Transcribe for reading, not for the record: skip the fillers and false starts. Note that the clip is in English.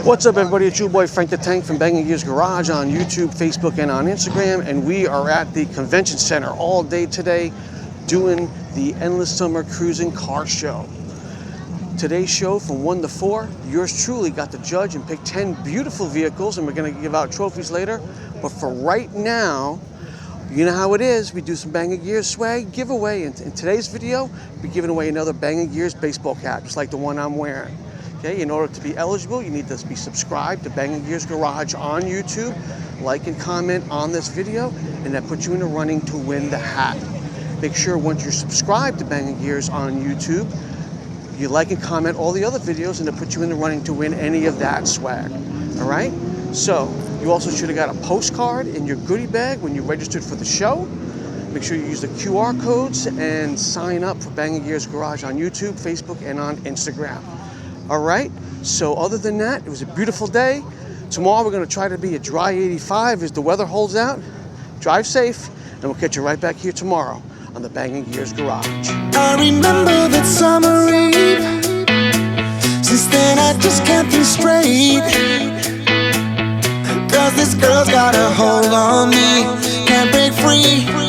What's up, everybody? It's your boy Frank the Tank from Bangin Garage on YouTube, Facebook, and on Instagram. And we are at the convention center all day today doing the Endless Summer Cruisin car show. Today's show from 1 to 4, yours truly got to judge and pick 10 beautiful vehicles, and we're going to give out trophies later. But for right now, you know how it is. We do some Bangin Gears swag giveaway. In today's video, we're giving away another Bangin Gears baseball cap, just like the one I'm wearing. Okay, in order to be eligible, you need to be subscribed to Bangin Gears Garage on YouTube, like and comment on this video, and that puts you in the running to win the hat. Make sure once you're subscribed to Bangin Gears on YouTube, you like and comment all the other videos, and it puts you in the running to win any of that swag. All right? So you also should have got a postcard in your goodie bag when you registered for the show. Make sure you use the QR codes and sign up for Bangin Gears Garage on YouTube, Facebook, and on Instagram. All right? So other than that, it was a beautiful day. Tomorrow we're going to try to be a dry 85 as the weather holds out. Drive safe, and we'll catch you right back here tomorrow on the Bangin Gears Garage. I remember that summer eve. Since then I just can't think straight. Cause this girl's got a hold on me. Can't break free.